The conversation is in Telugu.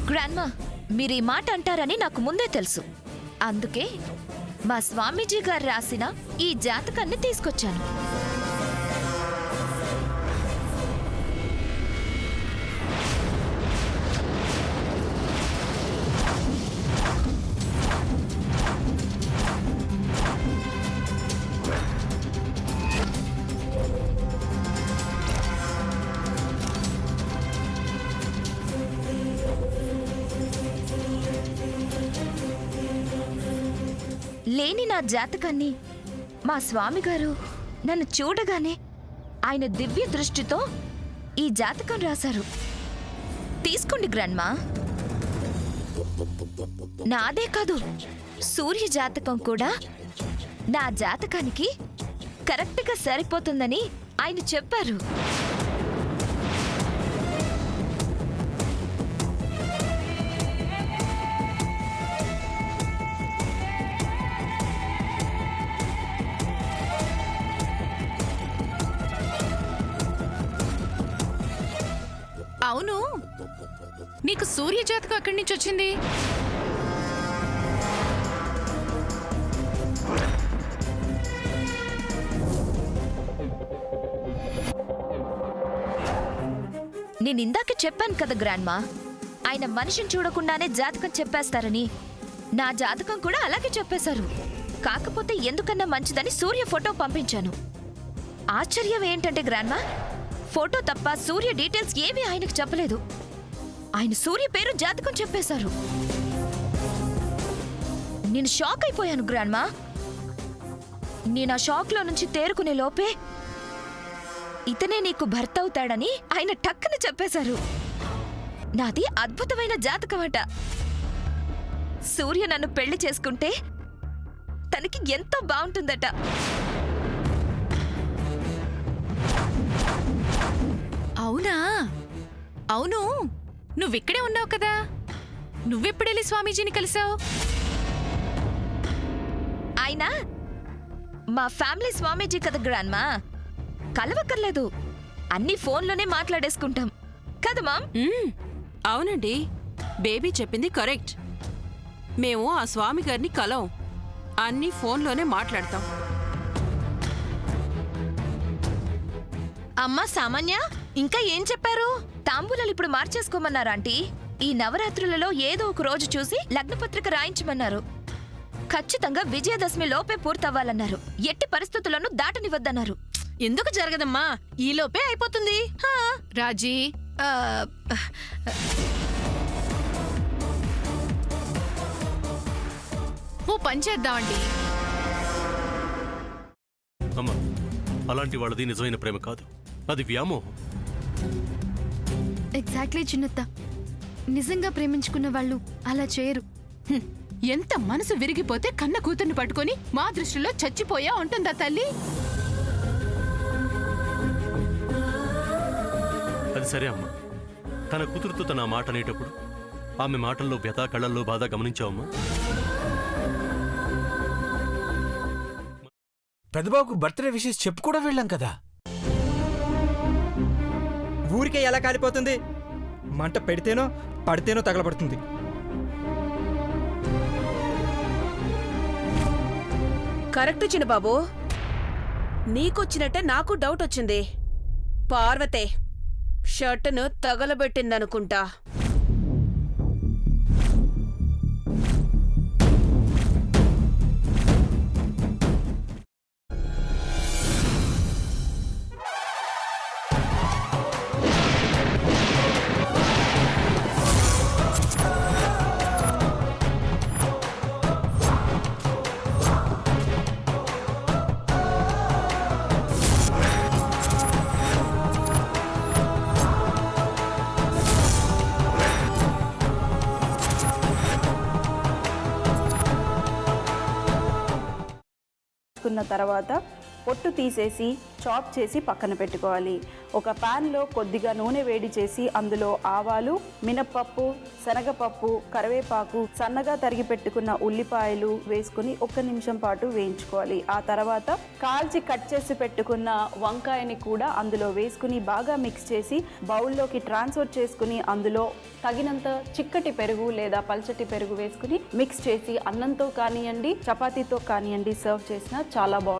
గ్రాండ్మా, మీరు ఈ మాట అంటారని నాకు ముందే తెలుసు. అందుకే మా స్వామీజీ గారు రాసిన ఈ జాతకాన్ని తీసుకొచ్చాను. లేని నా జాతకాన్ని మా స్వామిగారు నన్ను చూడగానే ఆయన దివ్య దృష్టితో ఈ జాతకం రాశారు. తీసుకోండి గ్రాండ్మా. నాదే కాదు, సూర్య జాతకం కూడా నా జాతకానికి కరెక్ట్గా సరిపోతుందని ఆయన చెప్పారు. అవును, నీకు సూర్య జాతకం ఎక్కడి నుంచి వచ్చింది? నేను ఇందాక చెప్పాను కదా గ్రాండ్మా, ఆయన మనిషిని చూడకుండానే జాతకం చెప్పేస్తారని. నా జాతకం కూడా అలాగే చెప్పేశారు. కాకపోతే ఎందుకన్నా మంచిదని సూర్య ఫోటో పంపించాను. ఆశ్చర్యం ఏంటంటే గ్రాండ్మా, ఫోటో తప్ప సూర్య డీటెయిల్స్ ఏమీ ఆయనకు చెప్పలేదు. ఆయన సూర్య పేరు జాతకం చెప్పేశారు. నేను షాక్ అయిపోయాను గ్రాండ్మా. నేను ఆ షాక్లో నుంచి తేరుకునే లోపే ఇతనే నీకు భర్త అవుతాడని ఆయన టక్కున చెప్పేశారు. నాది అద్భుతమైన జాతకమట. సూర్య నన్ను పెళ్లి చేసుకుంటే తనకి ఎంతో బాగుంటుందట. అవునా? అవును, నువ్విక్కడే ఉన్నావు కదా, నువ్వెప్పుడెళ్ళి స్వామీజీని కలిసావు? ఆయన మా ఫ్యామిలీ స్వామీజీ కదా గ్రాండ్మా, కలవక్కర్లేదు. అన్ని ఫోన్లోనే మాట్లాడేసుకుంటాం కదా మామ్? అవునండి, బేబీ చెప్పింది కరెక్ట్. మేము ఆ స్వామి గారిని కలం, అన్ని ఫోన్లోనే మాట్లాడతాం. అమ్మా సామాన్య, ఇంకా ఏం చెప్పారు? తాంబూలాలు ఇప్పుడు మార్చేసుకోమన్నారు ఆంటీ. ఈ నవరాత్రులలో ఏదో ఒక రోజు చూసి లగ్నపత్రిక రాయించమన్నారు. ఖచ్చితంగా విజయదశమి లోపే పూర్తవ్వాలన్నారు. ఎట్టి పరిస్థితులను దాటనివద్దన్నారు. ఎందుకు జరగదమ్మా, ఈ లోపే అయిపోతుంది. రాజీ, ఓ పని చేద్దామండి. అమ్మా, అలాంటి వాళ్ళది నిజమైన ప్రేమ కాదు, అది వ్యామోహం. ఎగ్జాక్ట్లీ చిన్నత్త, నిజంగా ప్రేమించుకున్న వాళ్ళు అలా చేయరు. ఎంత మనసు విరిగిపోతే కన్న కూతుర్ని పట్టుకొని మా దృష్టిలో చచ్చిపోయా ఉంటుందా తల్లి? అది సరే అమ్మా, తన కూతురుతో తన మాట అనేటప్పుడు ఆమె మాటల్లో వ్యథ, కళ్ళల్లో బాధ గమనించావమ్మా? పెద్దబాబుకు బర్త్డే విషెస్ చెప్పు కూడా వెళ్ళాం కదా. ఊరికే ఎలా కాలిపోతుంది? మంట పెడితేనో పడితేనో తగలబడుతుంది. కరెక్ట్ చిన్నబాబు, నీకొచ్చినట్టే నాకు డౌట్ వచ్చింది. పార్వతే షర్టును తగలబెట్టిందనుకుంటా. తర్వాత పొట్టు తీసేసి చాప్ చేసి పక్కన పెట్టుకోవాలి. ఒక ప్యాన్లో కొద్దిగా నూనె వేడి చేసి అందులో ఆవాలు, మినప్పప్పు, శనగపప్పు, కరివేపాకు, సన్నగా తరిగి పెట్టుకున్న ఉల్లిపాయలు వేసుకుని 1 నిమిషం పాటు వేయించుకోవాలి. ఆ తర్వాత కాల్చి కట్ చేసి పెట్టుకున్న వంకాయని కూడా అందులో వేసుకుని బాగా మిక్స్ చేసి బౌల్లోకి ట్రాన్స్ఫర్ చేసుకుని అందులో తగినంత చిక్కటి పెరుగు లేదా పల్చటి పెరుగు వేసుకుని మిక్స్ చేసి అన్నంతో కానివ్వండి, చపాతీతో కానివ్వండి సర్వ్ చేసినా చాలా బాగుంటుంది.